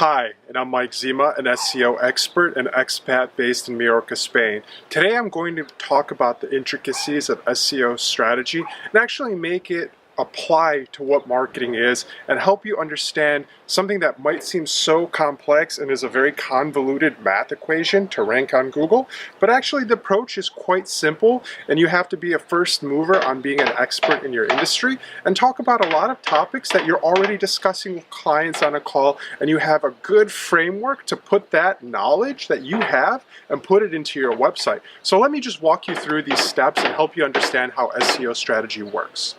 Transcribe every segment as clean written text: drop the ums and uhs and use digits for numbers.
Hi, and I'm Mike Zima, an SEO expert and expat based in Mallorca, Spain. Today I'm going to talk about the intricacies of SEO strategy and actually make it apply to what marketing is and help you understand something that might seem so complex and is a very convoluted math equation to rank on Google, but actually the approach is quite simple and you have to be a first mover on being an expert in your industry and talk about a lot of topics that you're already discussing with clients on a call, and you have a good framework to put that knowledge that you have and put it into your website. So let me just walk you through these steps and help you understand how SEO strategy works.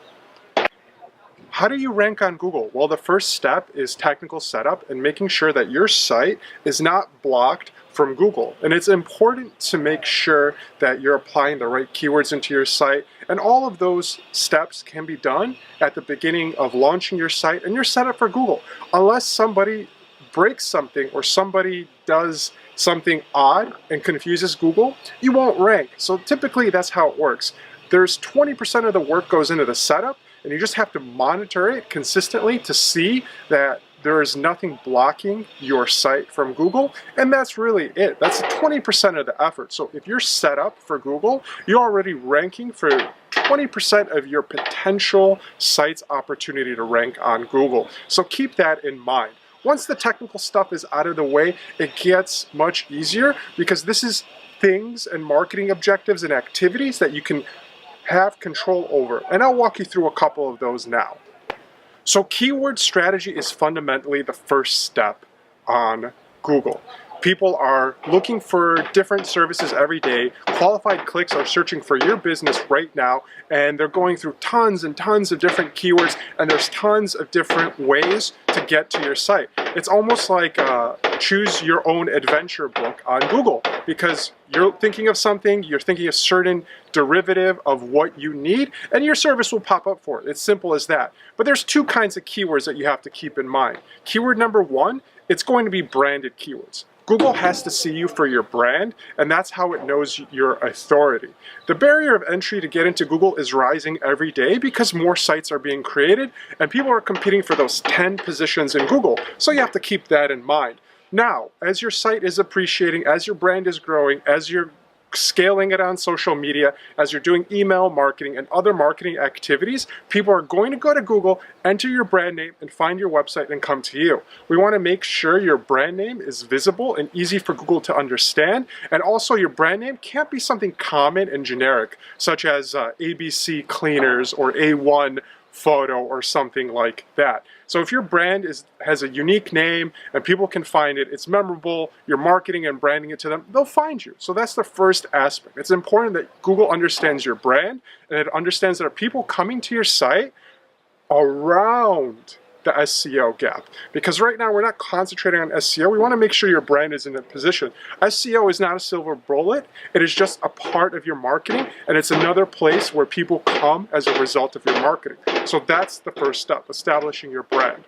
How do you rank on Google? Well, the first step is technical setup and making sure that your site is not blocked from Google. And it's important to make sure that you're applying the right keywords into your site. And all of those steps can be done at the beginning of launching your site and you're set up for Google. Unless somebody breaks something or somebody does something odd and confuses Google, you won't rank. So typically that's how it works. There's 20% of the work goes into the setup, and you just have to monitor it consistently to see that there is nothing blocking your site from Google, and that's really it. That's 20% of the effort. So if you're set up for Google, you're already ranking for 20% of your potential site's opportunity to rank on Google. So keep that in mind. Once the technical stuff is out of the way, it gets much easier because this is things and marketing objectives and activities that you can have control over. And I'll walk you through a couple of those now. So keyword strategy is fundamentally the first step on Google. People are looking for different services every day. Qualified clicks are searching for your business right now, and they're going through tons and tons of different keywords, and there's tons of different ways to get to your site. It's almost like a choose your own adventure book on Google, because you're thinking of something, you're thinking of certain derivative of what you need, and your service will pop up for it. It's simple as that. But there's two kinds of keywords that you have to keep in mind. Keyword number one, it's going to be branded keywords. Google has to see you for your brand, and that's how it knows your authority. The barrier of entry to get into Google is rising every day because more sites are being created and people are competing for those 10 positions in Google. So you have to keep that in mind. Now, as your site is appreciating, as your brand is growing, as you're scaling it on social media, as you're doing email marketing and other marketing activities, people are going to go to Google, enter your brand name, and find your website and come to you. We want to make sure your brand name is visible and easy for Google to understand, and also your brand name can't be something common and generic, such as ABC Cleaners or A1 Photo or something like that. So if your brand has a unique name and people can find it, it's memorable, you're marketing and branding it to them, they'll find you. So that's the first aspect. It's important that Google understands your brand and it understands that there are people coming to your site around the SEO gap. Because right now we're not concentrating on SEO, we want to make sure your brand is in a position. SEO is not a silver bullet, it is just a part of your marketing, and it's another place where people come as a result of your marketing. So that's the first step, establishing your brand.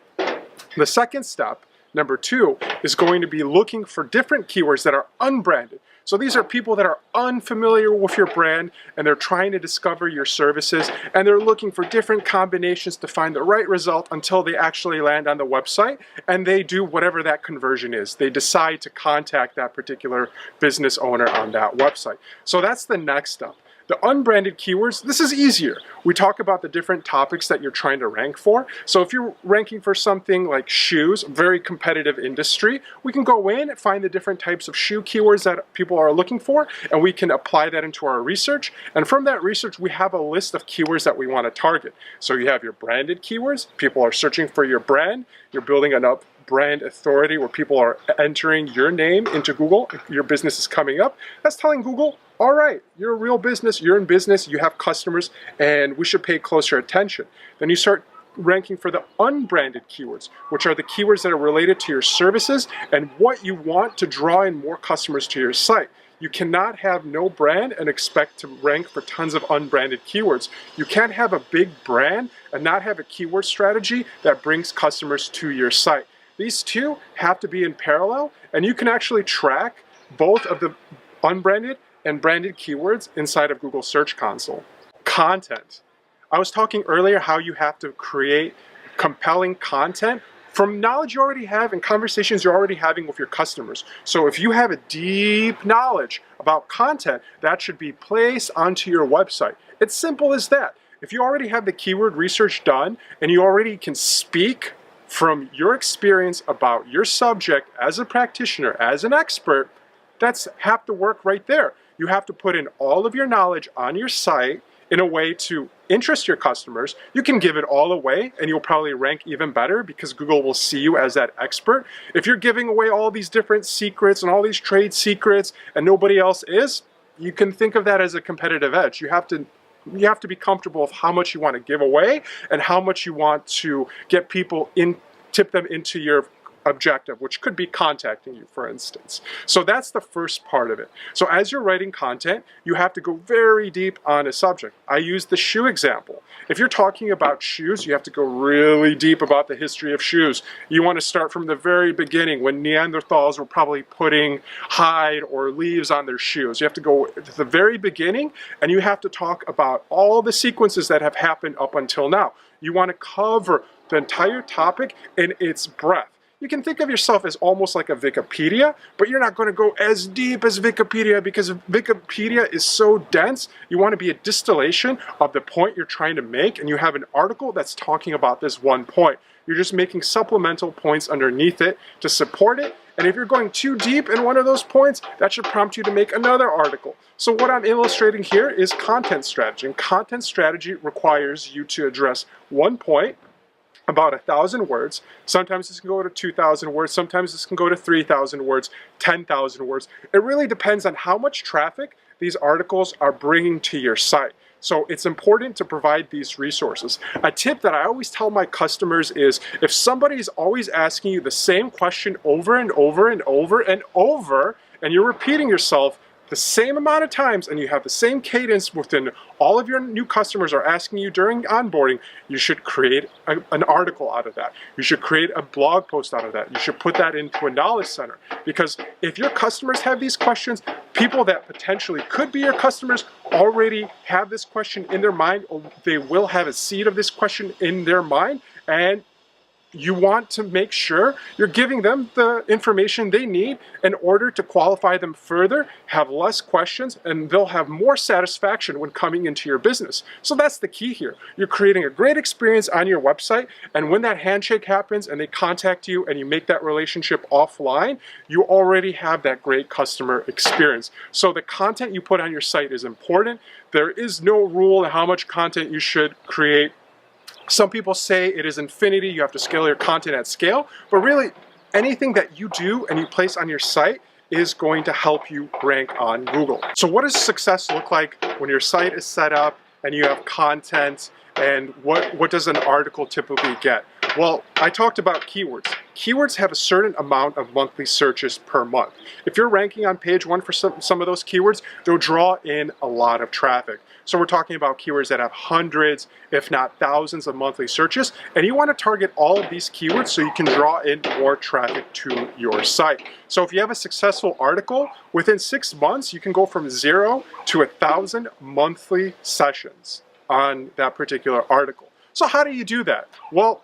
The second step, number two, is going to be looking for different keywords that are unbranded. So these are people that are unfamiliar with your brand and they're trying to discover your services and they're looking for different combinations to find the right result until they actually land on the website and they do whatever that conversion is. They decide to contact that particular business owner on that website. So that's the next step. The unbranded keywords, this is easier. We talk about the different topics that you're trying to rank for. So if you're ranking for something like shoes, a very competitive industry, we can go in and find the different types of shoe keywords that people are looking for, and we can apply that into our research. And from that research, we have a list of keywords that we want to target. So you have your branded keywords, people are searching for your brand, you're building up brand authority where people are entering your name into Google, your business is coming up. That's telling Google, all right, you're a real business, you're in business, you have customers, and we should pay closer attention. Then you start ranking for the unbranded keywords, which are the keywords that are related to your services and what you want to draw in more customers to your site. You cannot have no brand and expect to rank for tons of unbranded keywords. You can't have a big brand and not have a keyword strategy that brings customers to your site. These two have to be in parallel, and you can actually track both of the unbranded and branded keywords inside of Google Search Console. Content. I was talking earlier how you have to create compelling content from knowledge you already have and conversations you're already having with your customers. So if you have a deep knowledge about content, that should be placed onto your website. It's simple as that. If you already have the keyword research done and you already can speak from your experience about your subject as a practitioner, as an expert, that's half the work right there. You have to put in all of your knowledge on your site in a way to interest your customers. You can give it all away and you'll probably rank even better because Google will see you as that expert. If you're giving away all these different secrets and all these trade secrets and nobody else is, you can think of that as a competitive edge. You have to be comfortable with how much you want to give away and how much you want to get people in, tip them into your objective, which could be contacting you, for instance. So that's the first part of it. So as you're writing content, you have to go very deep on a subject. I use the shoe example. If you're talking about shoes, you have to go really deep about the history of shoes. You want to start from the very beginning when Neanderthals were probably putting hide or leaves on their shoes. You have to go to the very beginning and you have to talk about all the sequences that have happened up until now. You want to cover the entire topic in its breadth. You can think of yourself as almost like a Wikipedia, but you're not going to go as deep as Wikipedia because Wikipedia is so dense. You want to be a distillation of the point you're trying to make, and you have an article that's talking about this one point. You're just making supplemental points underneath it to support it, and if you're going too deep in one of those points, that should prompt you to make another article. So what I'm illustrating here is content strategy, and content strategy requires you to address one point, about 1,000 words. Sometimes this can go to 2,000 words. Sometimes this can go to 3,000 words, 10,000 words. It really depends on how much traffic these articles are bringing to your site. So it's important to provide these resources. A tip that I always tell my customers is if somebody is always asking you the same question over and over and over and over, and you're repeating yourself the same amount of times and you have the same cadence within all of your new customers are asking you during onboarding, you should create an article out of that. You should create a blog post out of that. You should put that into a knowledge center, because if your customers have these questions, people that potentially could be your customers already have this question in their mind, or they will have a seed of this question in their mind, and you want to make sure you're giving them the information they need in order to qualify them further, have less questions, and they'll have more satisfaction when coming into your business. So that's the key here. You're creating a great experience on your website, and when that handshake happens and they contact you and you make that relationship offline, you already have that great customer experience. So the content you put on your site is important. There is no rule on how much content you should create. Some people say it is infinity, you have to scale your content at scale, but really anything that you do and you place on your site is going to help you rank on Google. So what does success look like when your site is set up and you have content, and what does an article typically get? Well, I talked about keywords. Keywords have a certain amount of monthly searches per month. If you're ranking on page one for some of those keywords, they'll draw in a lot of traffic. So we're talking about keywords that have hundreds, if not thousands of monthly searches, and you want to target all of these keywords so you can draw in more traffic to your site. So if you have a successful article, within 6 months, you can go from 0 to 1,000 monthly sessions on that particular article. So how do you do that? Well,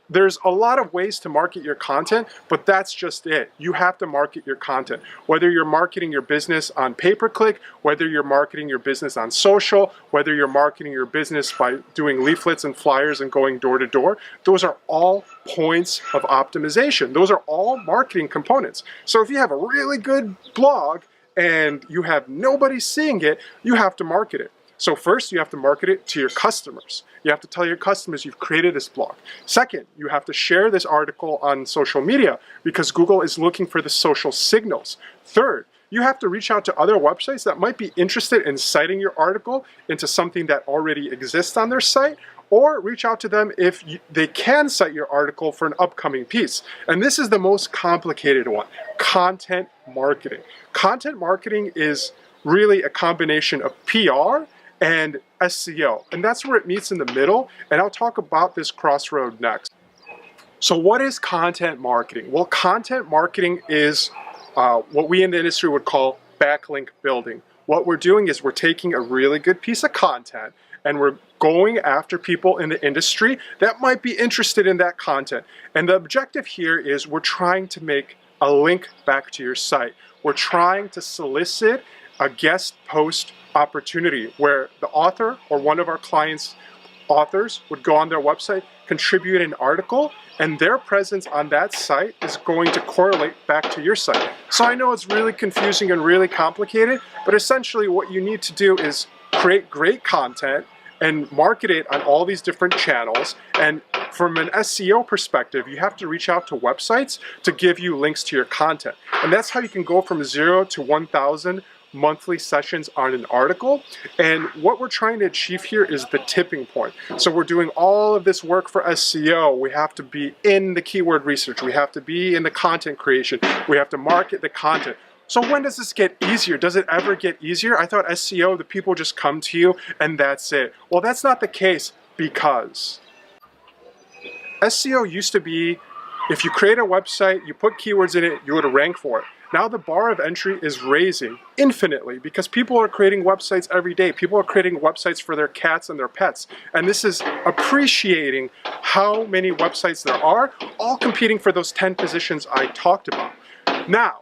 there's a lot of ways to market your content, but that's just it. You have to market your content. Whether you're marketing your business on pay-per-click, whether you're marketing your business on social, whether you're marketing your business by doing leaflets and flyers and going door to door, those are all points of optimization. Those are all marketing components. So if you have a really good blog and you have nobody seeing it, you have to market it. So first, you have to market it to your customers. You have to tell your customers you've created this blog. Second, you have to share this article on social media because Google is looking for the social signals. Third, you have to reach out to other websites that might be interested in citing your article into something that already exists on their site, or reach out to them if they can cite your article for an upcoming piece. And this is the most complicated one, content marketing. Content marketing is really a combination of PR and SEO, and that's where it meets in the middle, and I'll talk about this crossroad next. So what is content marketing? Well, content marketing is what we in the industry would call backlink building. What we're doing is we're taking a really good piece of content and we're going after people in the industry that might be interested in that content. And the objective here is we're trying to make a link back to your site. We're trying to solicit a guest post opportunity where the author or one of our clients' authors would go on their website, contribute an article, and their presence on that site is going to correlate back to your site. So I know it's really confusing and really complicated, but essentially what you need to do is create great content and market it on all these different channels. And from an SEO perspective, you have to reach out to websites to give you links to your content. And that's how you can go from 0 to 1,000 monthly sessions on an article. And what we're trying to achieve here is the tipping point. So we're doing all of this work for SEO. We have to be in the keyword research. We have to be in the content creation. We have to market the content. So when does this get easier? Does it ever get easier? I thought SEO, the people just come to you and that's it. Well, that's not the case, because SEO used to be, if you create a website, you put keywords in it, you would rank for it. Now the bar of entry is raising infinitely because people are creating websites every day. People are creating websites for their cats and their pets. And this is appreciating how many websites there are, all competing for those 10 positions I talked about. Now,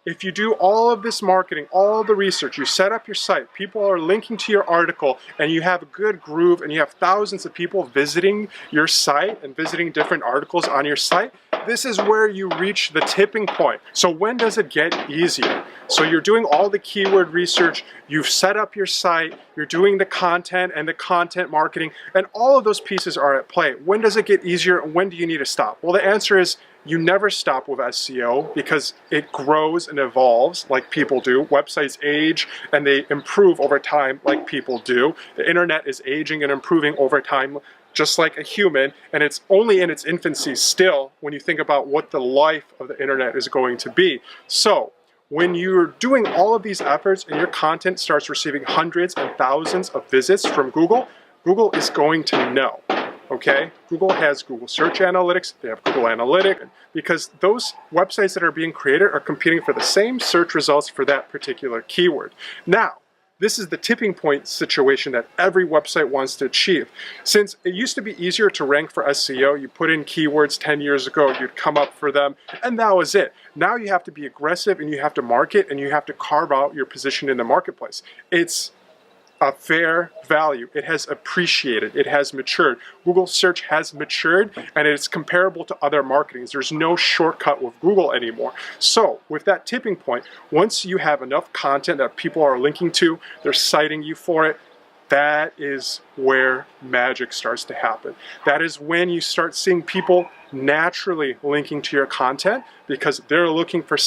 if you do all of this marketing, all the research, you set up your site, people are linking to your article, and you have a good groove, and you have thousands of people visiting your site and visiting different articles on your site, this is where you reach the tipping point. So when does it get easier? So you're doing all the keyword research, you've set up your site, you're doing the content and the content marketing, and all of those pieces are at play. When does it get easier, and when do you need to stop? Well, the answer is you never stop with SEO because it grows and evolves like people do. Websites age and they improve over time like people do. The internet is aging and improving over time just like a human, and it's only in its infancy still when you think about what the life of the internet is going to be. So when you're doing all of these efforts and your content starts receiving hundreds and thousands of visits from Google, Google is going to know. Okay, Google has Google Search Analytics, they have Google Analytics, because those websites that are being created are competing for the same search results for that particular keyword. Now, this is the tipping point situation that every website wants to achieve. Since it used to be easier to rank for SEO, you put in keywords 10 years ago, you'd come up for them, and that was it. Now you have to be aggressive and you have to market and you have to carve out your position in the marketplace. It's a fair value. It has appreciated. It has matured. Google search has matured and it's comparable to other marketings. There's no shortcut with Google anymore. So with that tipping point, once you have enough content that people are linking to, they're citing you for it, that is where magic starts to happen. That is when you start seeing people naturally linking to your content because they're looking for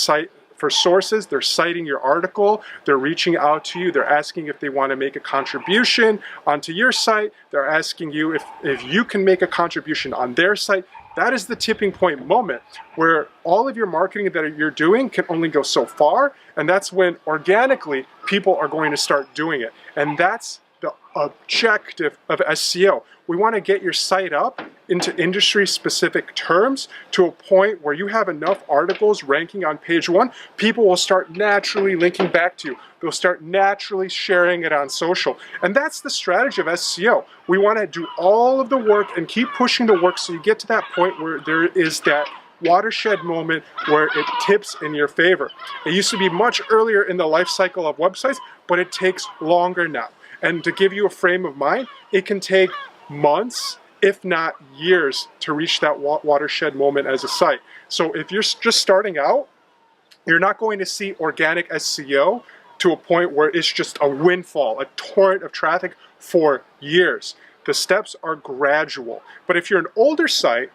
sources, they're citing your article, they're reaching out to you, they're asking if they want to make a contribution onto your site, they're asking you if you can make a contribution on their site. That is the tipping point moment where all of your marketing that you're doing can only go so far, and that's when organically people are going to start doing it. And that's the objective of SEO. We want to get your site up into industry-specific terms to a point where you have enough articles ranking on page 1, people will start naturally linking back to you. They'll start naturally sharing it on social. And that's the strategy of SEO. We want to do all of the work and keep pushing the work so you get to that point where there is that watershed moment where it tips in your favor. It used to be much earlier in the life cycle of websites, but it takes longer now. And to give you a frame of mind, it can take months, if not years, to reach that watershed moment as a site. So if you're just starting out, you're not going to see organic SEO to a point where it's just a windfall, a torrent of traffic for years. The steps are gradual. But if you're an older site,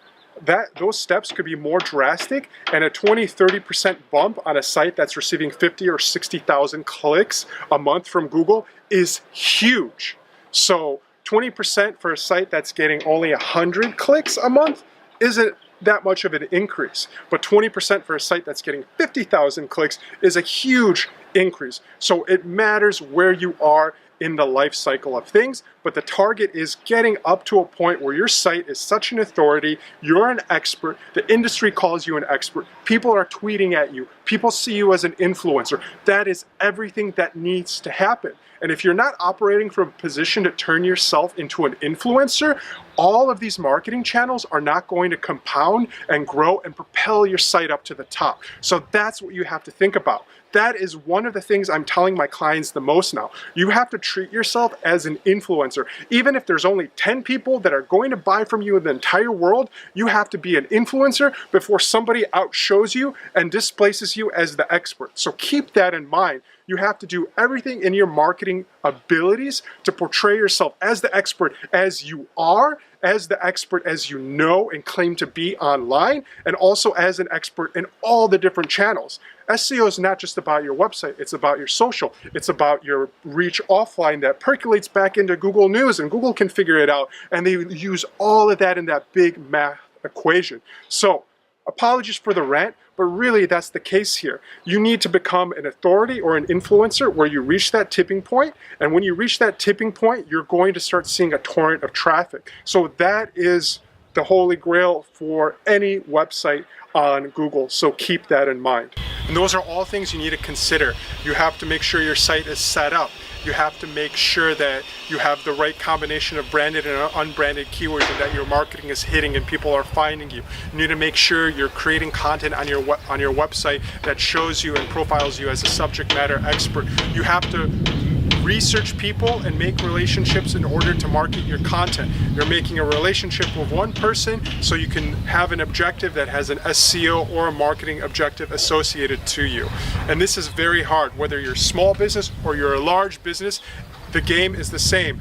those steps could be more drastic, and a 20-30% bump on a site that's receiving 50 or 60,000 clicks a month from Google is huge. So 20% for a site that's getting only 100 clicks a month isn't that much of an increase. But 20% for a site that's getting 50,000 clicks is a huge increase. So it matters where you are in the life cycle of things, but the target is getting up to a point where your site is such an authority, you're an expert, the industry calls you an expert, people are tweeting at you, People see you as an influencer. That is everything that needs to happen. And if you're not operating from a position to turn yourself into an influencer, all of these marketing channels are not going to compound and grow and propel your site up to the top. So that's what you have to think about. That is one of the things I'm telling my clients the most now. You have to treat yourself as an influencer. Even if there's only 10 people that are going to buy from you in the entire world, you have to be an influencer before somebody outshows you and displaces you as the expert. So keep that in mind. You have to do everything in your marketing abilities to portray yourself as the expert as you are, as the expert as you know and claim to be online, and also as an expert in all the different channels. SEO is not just about your website, it's about your social. It's about your reach offline that percolates back into Google News, and Google can figure it out, and they use all of that in that big math equation. So, apologies for the rant, but really that's the case here. You need to become an authority or an influencer where you reach that tipping point, and when you reach that tipping point, you're going to start seeing a torrent of traffic. So that is the holy grail for any website on Google, so keep that in mind. And those are all things you need to consider. You have to make sure your site is set up. You have to make sure that you have the right combination of branded and unbranded keywords and that your marketing is hitting and people are finding you. You need to make sure you're creating content on your website that shows you and profiles you as a subject matter expert. You have to research people and make relationships in order to market your content. You're making a relationship with one person so you can have an objective that has an SEO or a marketing objective associated to you. And this is very hard, whether you're a small business or you're a large business, the game is the same.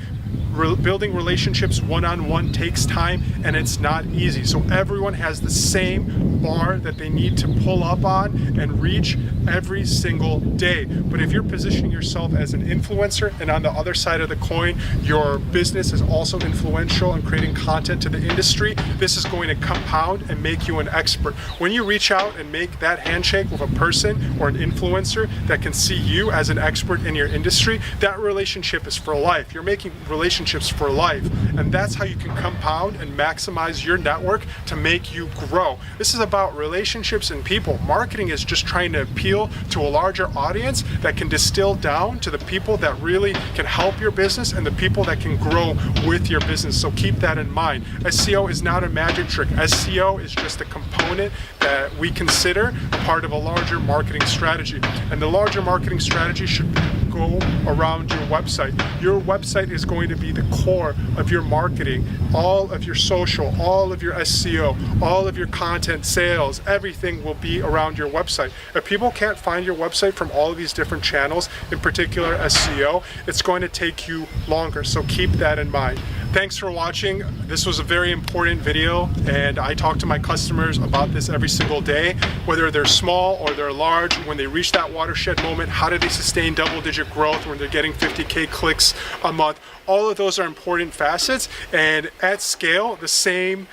Building relationships one-on-one takes time and it's not easy. So everyone has the same bar that they need to pull up on and reach every single day. But if you're positioning yourself as an influencer and on the other side of the coin, your business is also influential and creating content to the industry, this is going to compound and make you an expert. When you reach out and make that handshake with a person or an influencer that can see you as an expert in your industry, that relationship is for life. You're making relationships for life, and that's how you can compound and maximize your network to make you grow. This is about relationships and people. Marketing is just trying to appeal to a larger audience that can distill down to the people that really can help your business and the people that can grow with your business. So keep that in mind. SEO is not a magic trick. SEO is just a component that we consider a part of a larger marketing strategy, and the larger marketing strategy should go around your website. Your website is going to be the core of your marketing, all of your social, all of your SEO, all of your content, sales, everything will be around your website. If people can't find your website from all of these different channels, in particular SEO, it's going to take you longer, so keep that in mind. Thanks for watching. This was a very important video, and I talk to my customers about this every single day, whether they're small or they're large. When they reach that watershed moment, how do they sustain double-digit growth when they're getting 50K clicks a month? All of those are important facets, and at scale, the same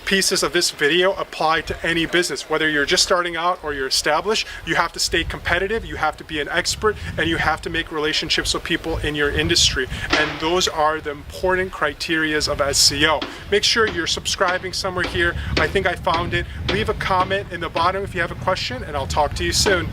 pieces of this video apply to any business. Whether you're just starting out or you're established, you have to stay competitive, you have to be an expert, and you have to make relationships with people in your industry. And those are the important criterias of SEO. Make sure you're subscribing somewhere here. I think I found it. Leave a comment in the bottom if you have a question, and I'll talk to you soon.